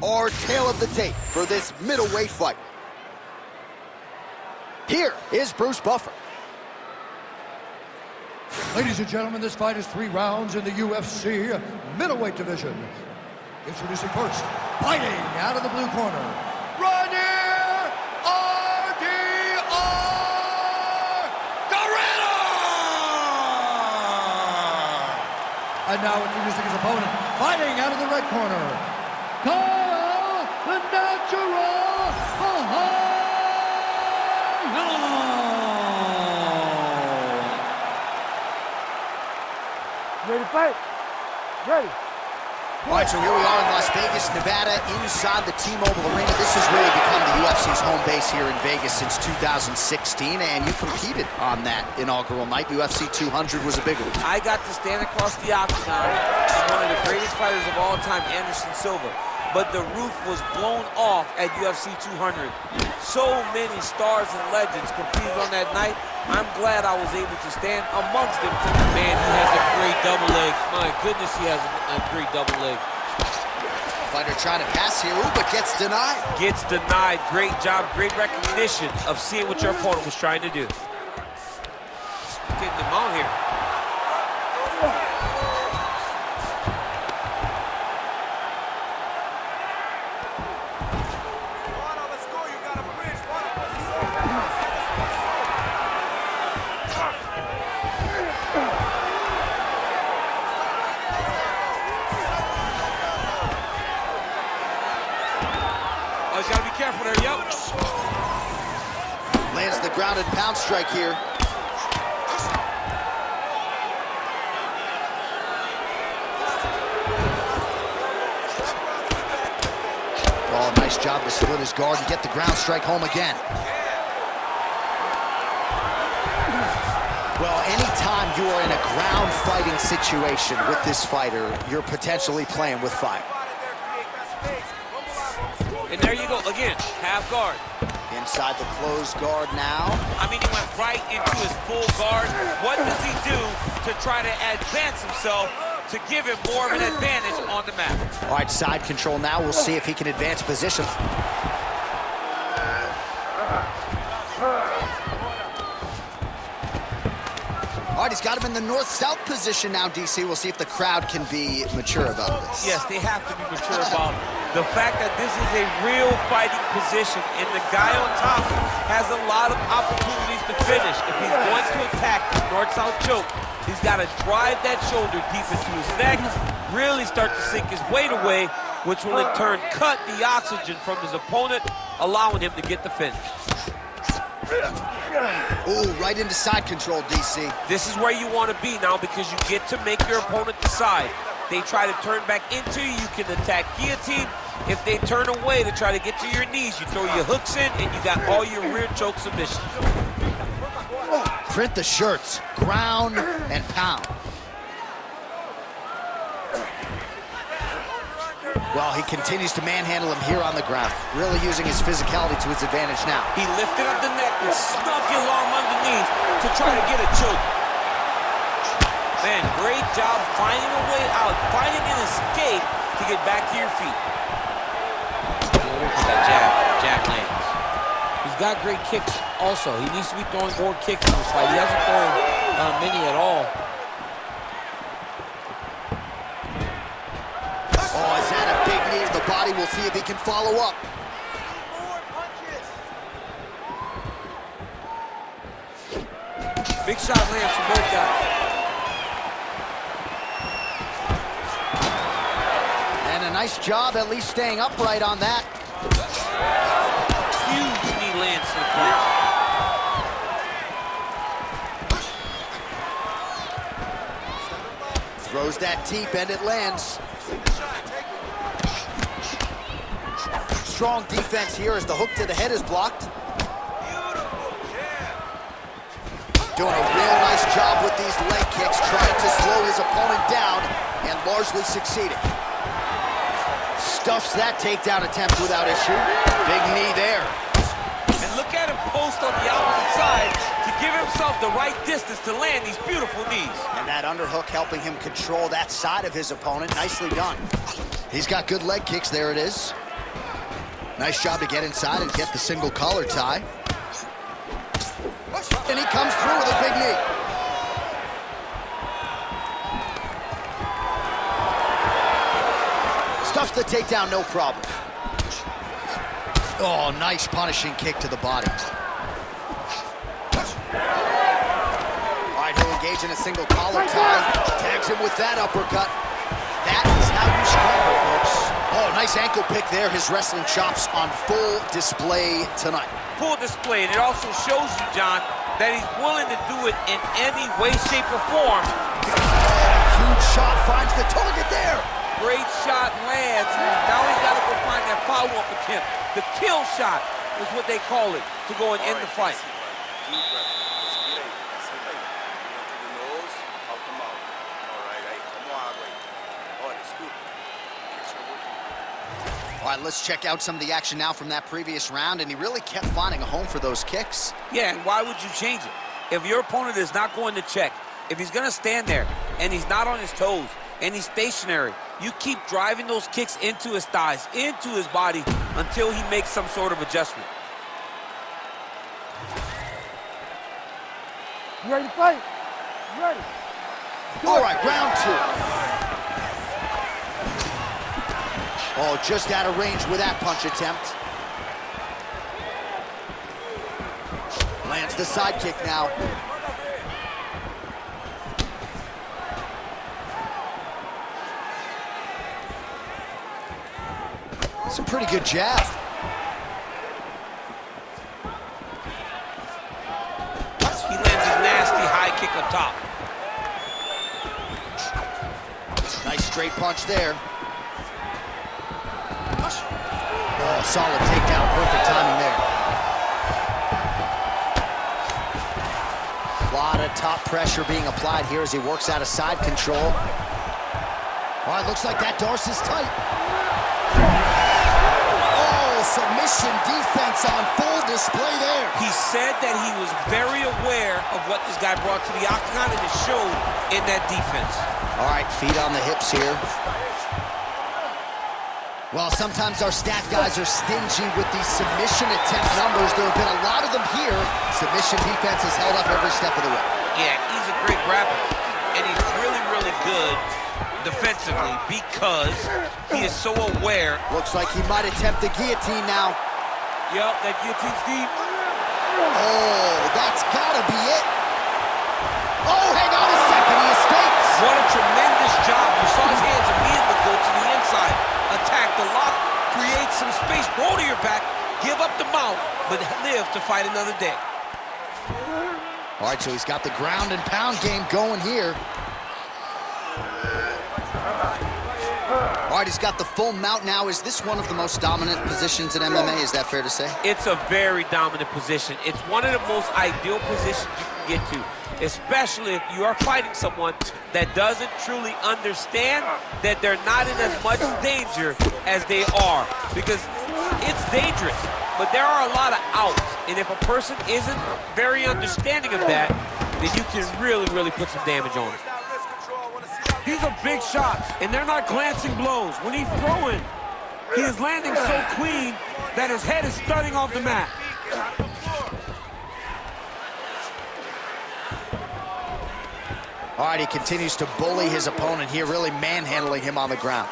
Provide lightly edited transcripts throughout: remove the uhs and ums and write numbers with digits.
Our tale of the tape for this middleweight fight. Here is Bruce Buffer. Ladies and gentlemen, this fight is 3 rounds in the UFC middleweight division. Introducing first, fighting out of the blue corner, Reinier And now introducing his opponent, fighting out of the red corner, Caio, the natural Borralho. Ready to fight? Ready. All right, so here we are in Las Vegas, Nevada, inside the T-Mobile Arena. This has really become the UFC's home base here in Vegas since 2016, and you competed on that inaugural night. UFC 200 was a big one. I got to stand across the octagon with one of the greatest fighters of all time, Anderson Silva. But the roof was blown off at UFC 200. So many stars and legends competed on that night. I'm glad I was able to stand amongst them. Man, he has a great double leg. My goodness, he has a great double leg. Fighter trying to pass here, but gets denied. Gets denied. Great job, great recognition of seeing what your opponent was trying to do. Getting him on here. Oh, he's got to be careful there, yep. Lands the ground and pound strike here. Oh, nice job to split his guard and get the ground strike home again. Well, anytime you are in a ground fighting situation with this fighter, you're potentially playing with fire. And there you go, again, half guard. Inside the closed guard now. I mean, he went right into his full guard. What does he do to try to advance himself to give him more of an advantage on the mat? All right, side control now. We'll see if he can advance position. All right, he's got him in the north-south position now, DC. We'll see if the crowd can be mature about this. Yes, they have to be mature about it. The fact that this is a real fighting position and the guy on top has a lot of opportunities to finish. If he's going to attack the north-south choke, he's got to drive that shoulder deep into his neck, really start to sink his weight away, which will in turn cut the oxygen from his opponent, allowing him to get the finish. Ooh, right into side control, DC. This is where you want to be now because you get to make your opponent decide. They try to turn back into you, you can attack guillotine. If they turn away to try to get to your knees, you throw your hooks in and you got all your rear choke submissions. Print the shirts, ground and pound. Well, he continues to manhandle him here on the ground, really using his physicality to his advantage now. He lifted up the neck and snuck his arm underneath to try to get a choke. Man, great job finding a way out, finding an escape to get back to your feet. Look at that jab lands. He's got great kicks also. He needs to be throwing more kicks in this fight. He hasn't thrown many at all. Oh, is that a big knee to the body? We'll see if he can follow up. Big shot lands from both guys. And a nice job at least staying upright on that. Huge knee lands to the clinch. Throws that deep and it lands. Strong defense here as the hook to the head is blocked. Doing a real nice job with these leg kicks, trying to slow his opponent down and largely succeeding. Stuffs that takedown attempt without issue. Big knee there. And look at him post on the opposite side to give himself the right distance to land these beautiful knees. And that underhook helping him control that side of his opponent. Nicely done. He's got good leg kicks. There it is. Nice job to get inside and get the single collar tie. And he comes through with a big knee. Stuffs the takedown, no problem. Oh, nice punishing kick to the body. All right, he'll engage in a single collar tie. Tags him with that uppercut. That is how you scramble, folks. Oh, nice ankle pick there. His wrestling chops on full display tonight. Full display, and it also shows you, John, that he's willing to do it in any way, shape, or form. Huge shot finds the target there. Great shot lands. Now he's got to go find that follow-up attempt. The kill shot is what they call it, to go and end the fight. All right, let's check out some of the action now from that previous round, and he really kept finding a home for those kicks. Yeah, and why would you change it? If your opponent is not going to check, if he's going to stand there and he's not on his toes and he's stationary, you keep driving those kicks into his thighs, into his body, until he makes some sort of adjustment. You ready to fight? You ready? All right, round 2. Oh, just out of range with that punch attempt. Lands the side kick now. It's a pretty good jab. He lands a nasty high kick up top. Nice straight punch there. Oh, solid takedown. Perfect timing there. A lot of top pressure being applied here as he works out of side control. All right, looks like that Darce is tight. Oh, submission defense on full display there. He said that he was very aware of what this guy brought to the octagon, and it showed in that defense. All right, feet on the hips here. Well, sometimes our stat guys are stingy with these submission attempt numbers. There have been a lot of them here. Submission defense has held up every step of the way. Yeah, he's a great grappler, and he's really, really good defensively because he is so aware. Looks like he might attempt the guillotine now. Yep, that guillotine's deep. Oh, that's gotta be it. Oh, hang on a second, he escapes. What a tremendous job. You saw his hands immediately go to the inside. Attack the lock, create some space, roll to your back, give up the mouth, but live to fight another day. All right, so he's got the ground and pound game going here. All right, he's got the full mount now. Is this one of the most dominant positions in MMA? Is that fair to say? It's a very dominant position. It's one of the most ideal positions you can get to, especially if you are fighting someone that doesn't truly understand that they're not in as much danger as they are, because it's dangerous, but there are a lot of outs, and if a person isn't very understanding of that, then you can really, really put some damage on it. These are big shots, and they're not glancing blows. When he's throwing, he is landing so clean that his head is thudding off the mat. All right, he continues to bully his opponent here, really manhandling him on the ground.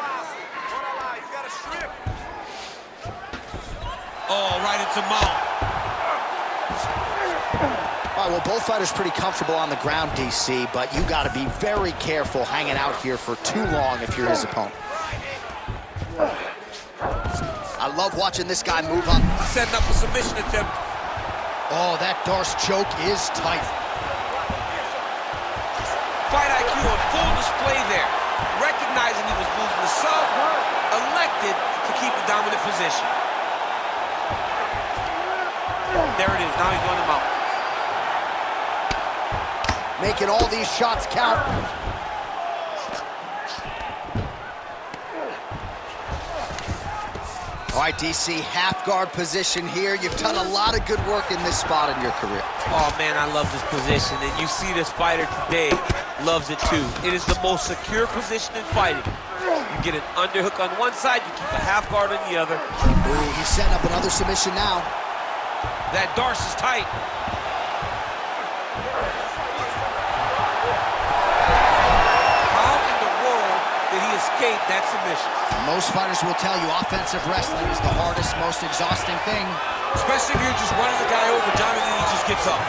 Oh, right into mouth. All right, well, both fighters pretty comfortable on the ground, DC, but you got to be very careful hanging out here for too long if you're his opponent. I love watching this guy move up. Setting up a submission attempt. Oh, that Darce choke is tight. Fight IQ on full display there. Recognizing he was losing the sub, elected to keep the dominant position. There it is, now he's on the mount. Making all these shots count. All right, DC, half guard position here. You've done a lot of good work in this spot in your career. Oh man, I love this position, and you see this fighter today loves it too. It is the most secure position in fighting. You get an underhook on one side, you keep a half guard on the other. Ooh, he's setting up another submission now. That Darce is tight. How in the world did he escape that submission? Most fighters will tell you offensive wrestling is the hardest, most exhausting thing. Especially if you're just running the guy over, John, and then he just gets up.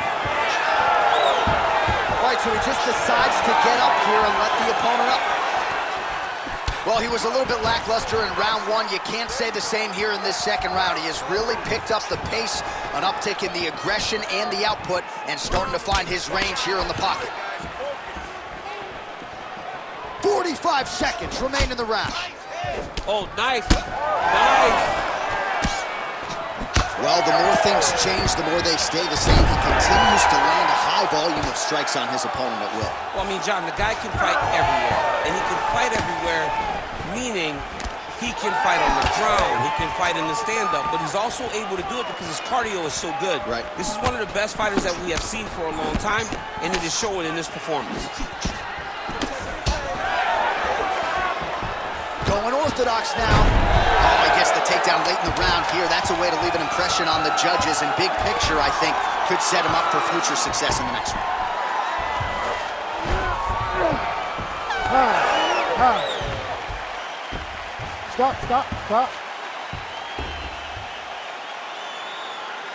All right, so he just decides to get up here and let the opponent up. Well, he was a little bit lackluster in round one. You can't say the same here in this second round. He has really picked up the pace, an uptick in the aggression and the output, and starting to find his range here in the pocket. 45 seconds remain in the round. Oh, nice. Nice. Well, the more things change, the more they stay the same. He continues to land a high volume of strikes on his opponent at will. Well, I mean, John, the guy can fight everywhere. And he can fight everywhere, meaning he can fight on the ground, he can fight in the stand-up, but he's also able to do it because his cardio is so good. Right. This is one of the best fighters that we have seen for a long time, and it is showing in this performance. Going orthodox now. Oh, he gets the takedown late in the round here. That's a way to leave an impression on the judges, and big picture, I think, could set him up for future success in the next one. Stop.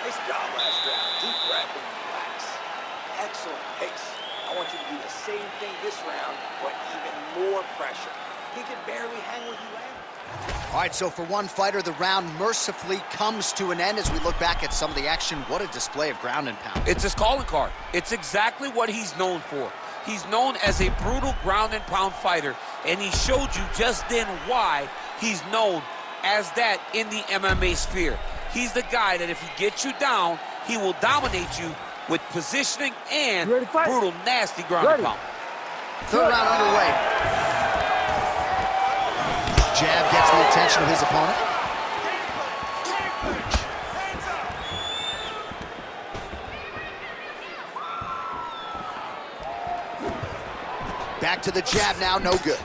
Nice job last round. Deep breath and relax. Excellent pace. I want you to do the same thing this round, but even more pressure. He could barely hang with you, Ed. All right, so for one fighter, the round mercifully comes to an end as we look back at some of the action. What a display of ground and pound. It's his calling card. It's exactly what he's known for. He's known as a brutal ground and pound fighter, and he showed you just then why he's known as that in the MMA sphere. He's the guy that if he gets you down, he will dominate you with positioning and brutal, nasty ground and pound. Third round underway. Jab gets the attention of his opponent. Back to the jab now, no good.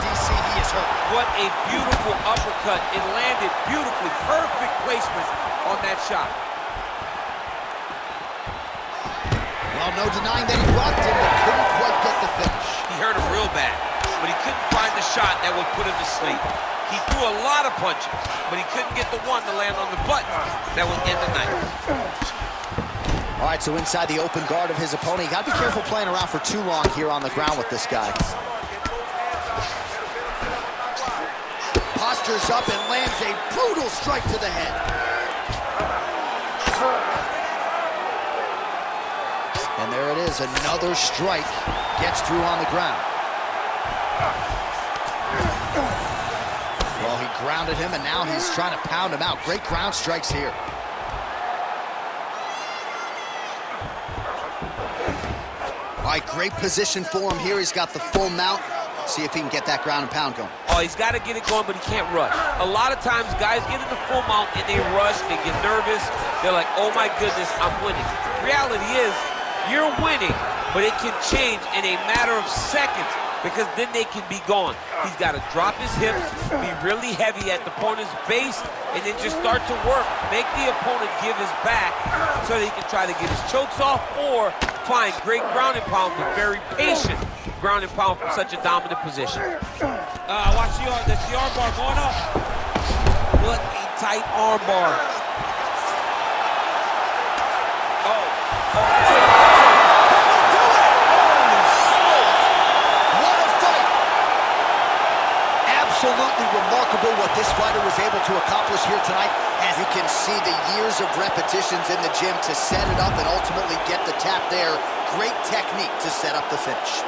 DC, he is hurt. What a beautiful uppercut. It landed beautifully. Perfect placement on that shot. Well, no denying that he rocked him, but couldn't quite get the finish. He hurt him real bad, but he couldn't find the shot that would put him to sleep. He threw a lot of punches, but he couldn't get the one to land on the button that would end the night. All right, so inside the open guard of his opponent, you got to be careful playing around for too long here on the ground with this guy. Postures up and lands a brutal strike to the head. And there it is, another strike gets through on the ground. Well, he grounded him, and now he's trying to pound him out. Great ground strikes here. All right, great position for him here. He's got the full mount. See if he can get that ground and pound going. Oh, he's got to get it going, but he can't rush. A lot of times, guys get in the full mount and they rush, they get nervous. They're like, oh my goodness, I'm winning. Reality is, you're winning, but it can change in a matter of seconds because then they can be gone. He's got to drop his hips, be really heavy at the opponent's base, and then just start to work. Make the opponent give his back so that he can try to get his chokes off or find great ground and pound, but very patient ground and pound from such a dominant position. Watch the arm bar going up. What a tight arm bar. Absolutely remarkable what this fighter was able to accomplish here tonight. As you can see, the years of repetitions in the gym to set it up and ultimately get the tap there. Great technique to set up the finish.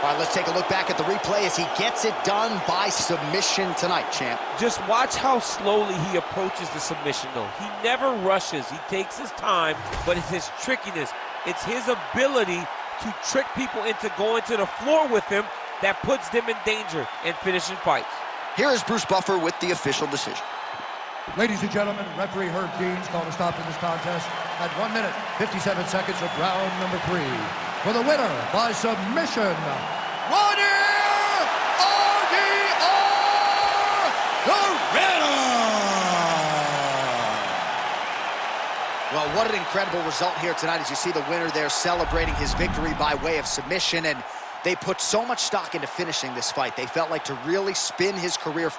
All right, let's take a look back at the replay as he gets it done by submission tonight, champ. Just watch how slowly he approaches the submission, though. He never rushes. He takes his time, but it's his trickiness. It's his ability to trick people into going to the floor with him that puts them in danger and finishing fights. Here is Bruce Buffer with the official decision. Ladies and gentlemen, referee Herb Dean's called a stop to this contest at 1 minute, 57 seconds of round number 3. For the winner by submission, Reinier! Well, what an incredible result here tonight as you see the winner there celebrating his victory by way of submission, and they put so much stock into finishing this fight. They felt like to really spin his career